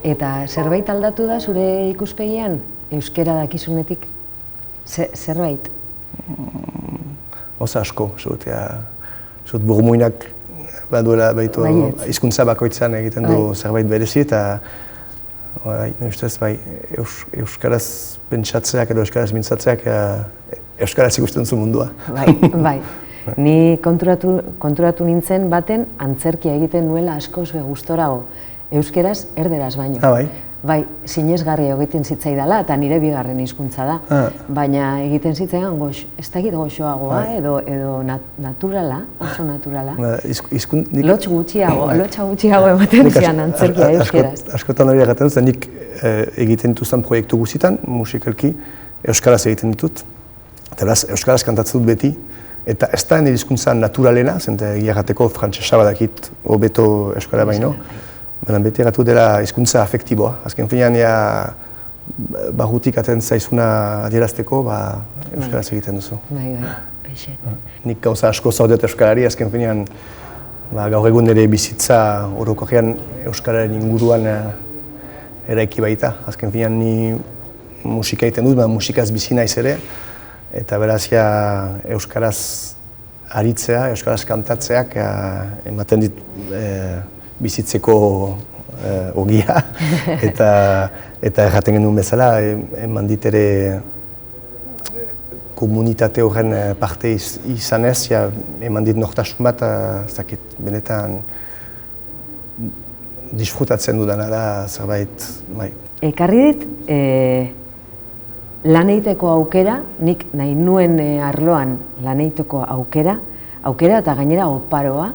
Eta zerbait aldatu da zure ikuspegian, euskera dakizunetik? Zerbait? Oza asko, zut burmuinak baduela baitu hizkuntza bakoitzan egiten du zerbait berezi, eta euskaraz pentsatzeak edo euskaraz mintzatzeak euskaraz ikusten zu mundua. Bai. Ni konturatu nintzen baten antzerkia egiten nuela askoz gustorago. Euskeraz, erderaz baino. Bai, sinesgarria egiten zitzaidala, eta nire bigarren hizkuntza da. Baina egiten zitzaidan ez dakit goxoagoa edo naturala, oso naturala. Lotx gutxiago ematen zian antzerkia euskeraz. Askotan hori egaten zen, nik egiten dituzten proiektu guztietan, musikalki, euskaraz egiten ditut. Eta beraz, euskaraz kantatzen dut beti. Eta ez da nire hizkuntza naturalena, zente egiagateko frantsesa badakit hobeto euskara baino. Baina beti egatu dela hizkuntza afektiboa. Azken finean, barrutik aten zaizuna adierazteko, euskaraz egiten duzu. Nik gauza asko zaudet euskarari, azken finean, gaur egun ere bizitza orokorrean euskararen inguruan eraiki baita. Azken finean, ni musika egiten dut, musikaz bizi naiz ere, eta beraz, euskaraz aritzea, euskaraz kantatzeak ematen dit bizitzeko ogia, eta erraten genuen bezala, eman dit ere komunitate horren parte izanez, eman dit nortasun bat, benetan disfrutatzen dudana da zerbait. Ekarri dit, lan egiteko aukera, nik nahi nuen arloan lan egiteko aukera eta gainera oparoa.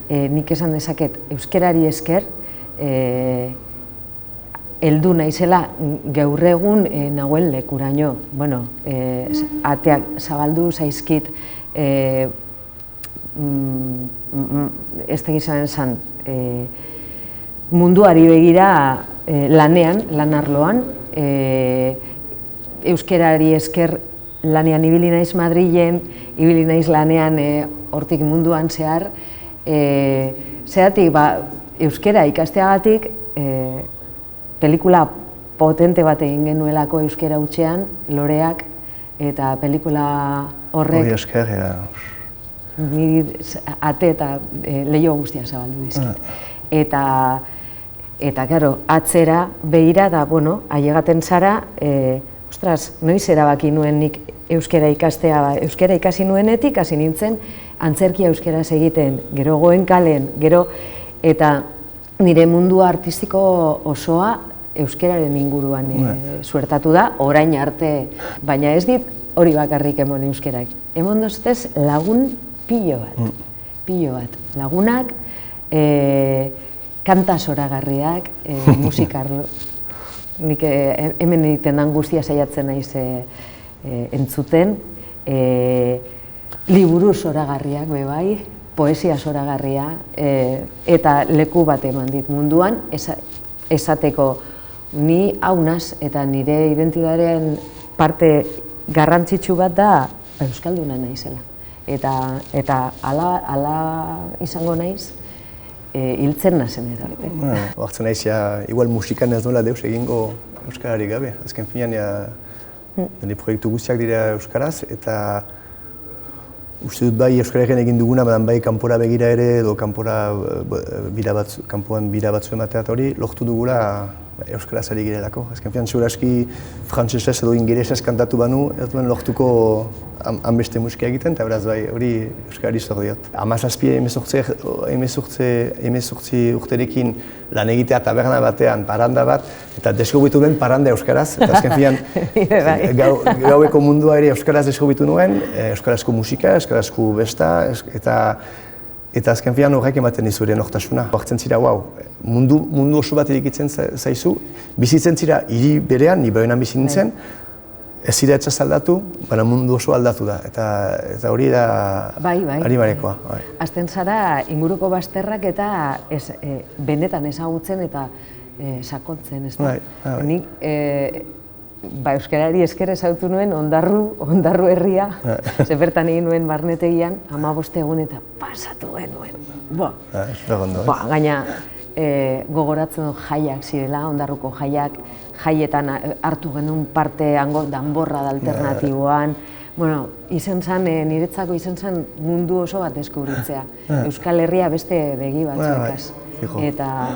Nik esan dezaket, euskerari esker, heldu naizela gaur egun nagoen lekuraino. Ateak zabaldu zaizkit, ez tegizaren zan, munduari begira lanean, lan arloan, euskerari esker lanean ibili naiz Madrilen, ibili naiz lanean hortik munduan zehar. Zeratik, euskera ikasteagatik, pelikula potente bat egin genuelako euskera hutsean, Loreak, eta pelikula horrek ate eta leiho guztia zabaldu dizkit. Eta, karo, atzera behira da, ailegaten zara, noiz erabaki nuen nik euskera ikastea, euskera ikasi nuenetik, hasi nintzen antzerkia euskaraz egiten, gero Goenkalen, eta nire mundu artistiko osoa euskararen inguruan suertatu da, orain arte, baina ez dit hori bakarrik emon euskarak. Emon doztez lagun pilo bat, lagunak, kanta zoragarriak, musikarlo, nik hemen egiten dan guztia saiatzen naiz entzuten, liburu zoragarriak bebai, poesia zoragarria, eta leku bat eman dit munduan, esateko ni hau naz eta nire identitatearen parte garrantzitsu bat da euskalduna naizela. Eta hala izango naiz, hiltzen nazen edarte. Oartzen naiz, igual musikan ez nola deus egingo euskarari gabe. Azken finean, nire proiektu guztiak dira euskaraz, eta uste dut bai euskararen egin duguna, bai kanpora begira ere, edo kanpoan bira batzu emateat hori, lortu dugula euskaraz ari girelako. Azken finean, ziur aski frantsesez edo ingelesez kantatu banu, ez duen lortuko hanbeste musika egiten, eta beraz bai hori euskarari zor diot. 17-18 urterekin lan egitea taberna batean, paranda bat, eta deskubritu nuen paranda euskaraz, eta azken finean gaueko mundua ere euskaraz deskubritu nuen, euskarazko musika, euskarazko besta, eta azken finean horrek ematen dizure nortasuna. Hortzen zira, mundu oso bat irikitzen zaizu, bizitzen zira hiri berean, ni berenan bizi nintzen, ez zira etxaz aldatu, baina mundu oso aldatu da, eta hori da harimarekoa. Azten zara inguruko bazterrak eta benetan ezagutzen eta sakontzen, ez da? Nik euskarari esker ezagutu nuen ondarru herria, zebertan egin nuen barnetegian, 15 egun eta pasatu genuen. Gaina, gogoratzen dut jaiak zirela, Ondarruko jaiak, jaietan hartu genuen parte hango danborra da alternatiboan. Bueno, niretzako izan zen mundu oso bat deskubritzea. Euskal Herria beste begi batzuekaz. Eta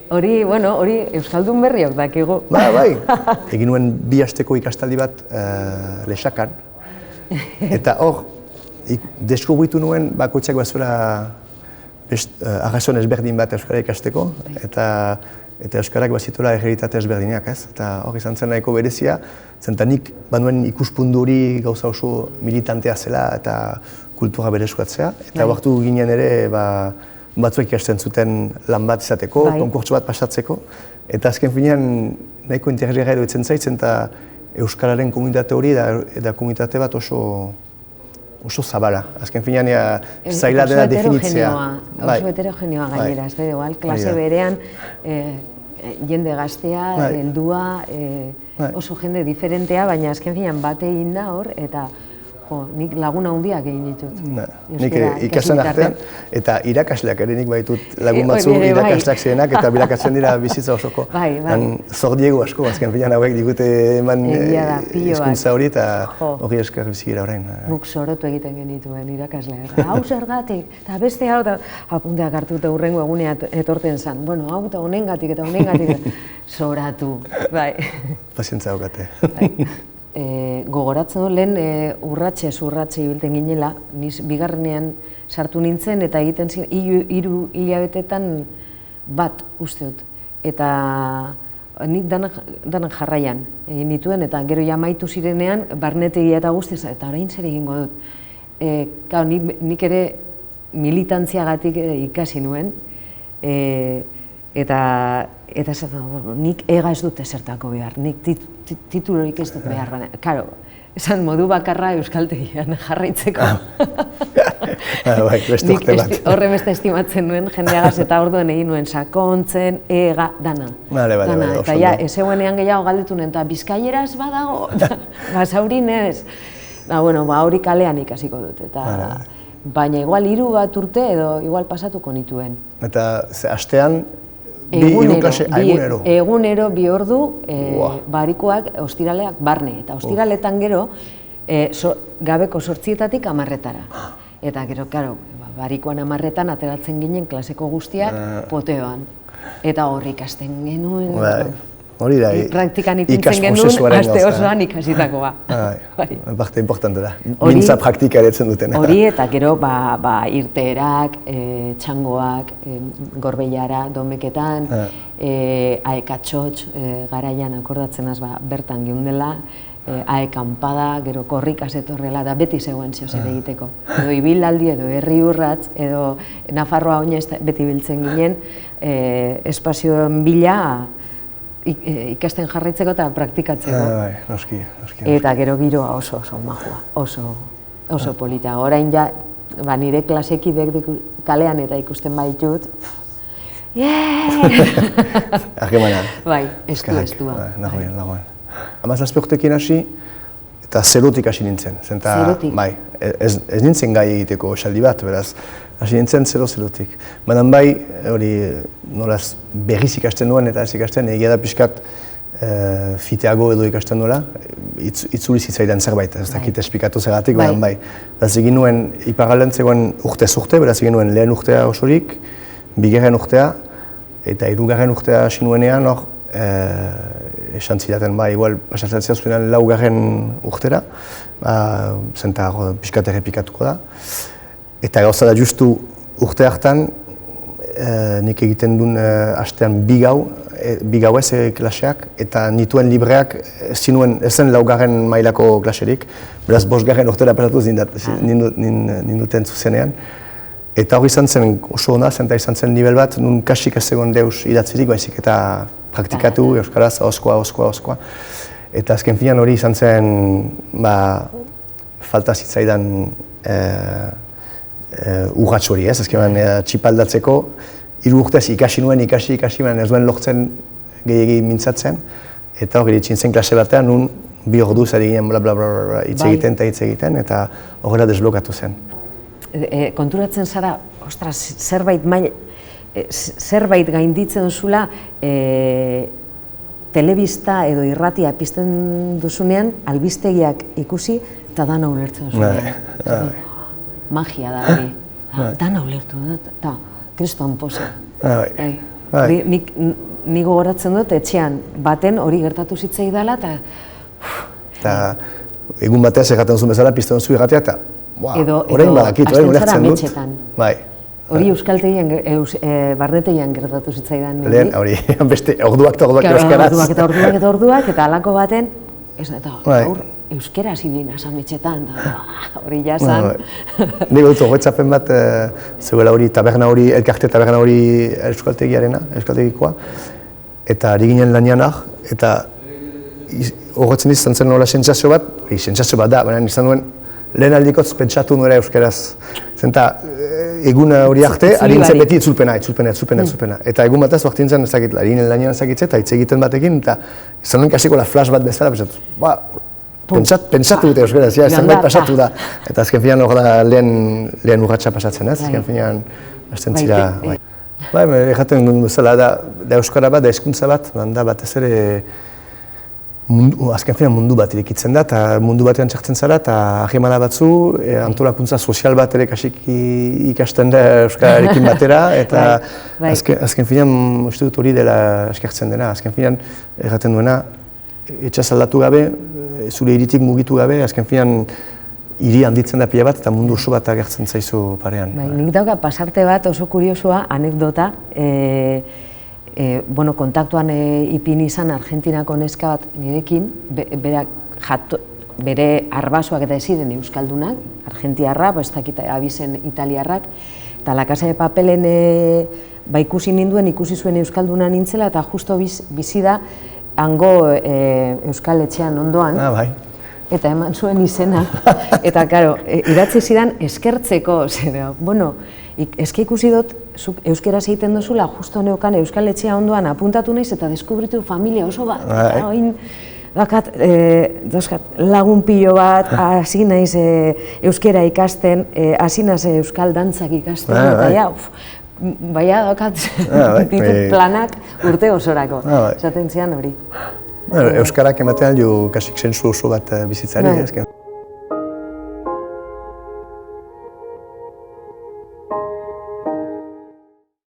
hori Euskaldun berriok dakigu. Bai, egin nuen 2 asteko ikastaldi bat Lexakan. Eta hor, deskubritu nuen bakoitzak bazuela arrazon ezberdin bat Euskara ikasteko, eta Euskarak bazituela errealitate ezberdinak, ez? Eta hor izan zen nahiko berezia, zenta nik banuen ikuspundu hori gauza oso militantea zela eta kultura berezuatzea. Eta hartu ginen ere, batzuek ikasten zuten lan bat izateko, konkurtso bat pasatzeko. Eta azken finean nahiko interesgarria edo etzen zaitzen, eta Euskararen komunitate hori eta komunitate bat oso zabala. Azken finean zaila dela definitzea. Oso heterogeneoa gainera, ez da igual, klase berean jende gaztea, heldua, oso jende diferentea, baina azken finean bat egin da hor, eta nik laguna handiak egin ditut. Nik ikasten artean, eta irakasleak ere nik baitut lagun batzu irakasleak zirenak, eta bilakatzen dira bizitza osoko. Zor diegu asko, azken finean hauek digute eman hizkuntza hori, eta hori esker bizigira orain. Guk sorotu egiten genituen irakasleak. Hau zergatik, eta beste hau, eta apunteak hartu eta hurrengo egunea etorten zen. Bueno, hau eta honengatik eta honengatik, soratu. Pazientza daukate. Gogoratzen dut lehen urratxe ibilten ginela, bigarrenean sartu nintzen eta egiten ziren 3 hilabetetan bat uste dut. Eta nik danak jarraian egin nituen eta gero amaitu zirenean barnetegia eta guztiz, eta orain zer egingo dut. Nik ere militantziagatik ikasi nuen, eta nik ega ez dut ezertako behar, nik titulorik ez dut behar. Karo, esan modu bakarra euskaltegian jarraitzeko. Nik horre beste estimatzen nuen jendeagaz eta orduen egin nuen sakontzen, ega, dana. Eta ja, ez eguenean gehiago galdetu nuen, eta bizkaieraz badago, basaurin ez. Hori kalean ikasiko dut, baina igual 3 bat urte edo igual pasatuko nituen. Eta astean, egunero? Egunero 2 ordu, barikoak, ostiraleak barne. Eta ostiraletan gero, gabeko 8:00-etatik 10:00-etara. Eta gero, barikoan 10:00-etan ateratzen ginen klaseko guztiak poteoan. Eta horri ikasten genuen. Hori da, praktikan ipintzen genuen, aste osoan ikasitakoa. Parte importante da, mintza praktika eretzen duten. Hori eta gero irteerak, txangoak, Gorbeiara, Domeketan, aekatxotx, garaian akordatzen az bertan geundela, aekampada, gero korrikaz etorrela, da beti zegoen zehoz ere egiteko. Edo ibilaldi, edo herri urratz, edo Nafarroa oinez beti biltzen ginen, espazioen bila, ikasten jarraitzeko eta praktikatzeko. Noski. Eta gero giroa oso majua, oso polita. Orain ja, nire klasekidek kalean eta ikusten baitut, Argemana. Bai, estua. Nagoen. 17 urtekin hasi eta zerotik hasi nintzen. Zerotik? Bai, ez nintzen gai egiteko esaldi bat, beraz. Hasi nintzen zerotik. Baina bai, hori nolaz berriz ikasten nuen eta ez ikasten, egia da pixkat fiteago edo ikasten nuela, itzuli zitzaidan zerbait, ez dakit esplikatu zergatik, baina bai. Beraz egin nuen, iparraldean zegoen urtez urte, beraz egin nuen lehen urtea osorik, 2. urtea, eta 3. urtea hasi nuenean, hor, esan zidaten, igual pasatzen zuenean 4. urtera, zenta pixkat errepikatuko da. Eta gauza da justu urte hartan, nik egiten duen astean 2 gau ez klaseak, eta nituen libreak ez zen 4. mailako klaserik, beraz 5. urtera pasatu ninduten zuzenean. Eta hori izan zen oso ona, zenta izan zen nivel bat, nun kasik ez zegoen deus idatzirik, baizik eta praktikatu, euskaraz, ahoskoa. Eta azken finean hori izan zen, falta zitzaidan urratx hori, ez? Azkenean txipaldatzeko, 3 urtez ikasi nuen, baina ez duen lortzen gehiagi mintzatzen. Eta hori txintzen klase batean, nun 2 orduz ari ginen hitz egiten, eta horrela desblokatu zen. Konturatzen zara, ostras, zerbait zerbait gainditzen duzula telebista edo irratia pizten duzunean, albistegiak ikusi eta dana ulertzen duzunean. Magia da hori. Dana ulertu dut, eta kriston poza. Nik gogoratzen dut, etxean baten hori gertatu zitzai dela, eta egun bateaz egaten duzun bezala pizten duzu irratia, eta orain badakit, ulertzen dut. Hori euskaltegian, barnetegian gertatu zitzaidan. Lehen, hori, beste orduak eta orduak euskaraz. Orduak eta alako baten, eta euskaraz ibina sametxetan, hori jazan. Nik dut horretzapen bat, zegoela hori taberna hori, elkarte taberna hori euskaltegiarena, euskaltegikoa, eta ari ginen lanianak, eta horretzen izan zen nola sentsazio bat da, baina izan duen lehen aldikotz pentsatu nuera euskaraz. Zenta, eguna hori arte, ari nintzen beti itzulpena. Eta egun batez, bakti nintzen ezakit, ari ginen lanian ezakitze, eta hitz egiten batekin, eta izan nuen kasiko flash bat bezala, pentsatu dute euskaraz, zenbait pasatu da. Eta azken finean hor da lehen urratxa pasatzen, ez? Azken finean, hasten zira. Egaten duen bezala, da euskara bat, da hizkuntza bat, da batez ere azken finean mundu bat irekitzen da, eta mundu batean txartzen zara, eta ahimala batzu, antolakuntza sozial bat ere ikasten da euskararekin batera, eta azken finean uste dut hori dela eskertzen dena. Azken finean erraten duena, etxaz aldatu gabe, zure hiritik mugitu gabe, azken finean hiri handitzen da pila bat, eta mundu oso bat agertzen zaizu parean. Nik dauka pasarte bat oso kuriosua, anekdota, kontaktuan ipini izan Argentinako neska bat nirekin, bere arbasoak eta ez ziren euskaldunak, argentiarra, ez dakit abizen italiarrak, eta La Casa de Papelen ikusi ninduen, ikusi zuen euskalduna nintzela, eta justo bizi da hango euskal etxean ondoan, eta eman zuen izena, eta karo, idatzi zidan eskertzeko, eske ikusi dut, zuk euskeraz egiten duzula, justo neukan euskal etxea ondoan apuntatu naiz eta deskubritu familia oso bat. Eta oin, lagun pilo bat, hasi naiz euskera ikasten, hasi naiz euskal dantzak ikasten, eta ja, baina ditut planak urte osorako, esaten zian hori. Euskarak ematen aldu kasik sensu oso bat bizitzari.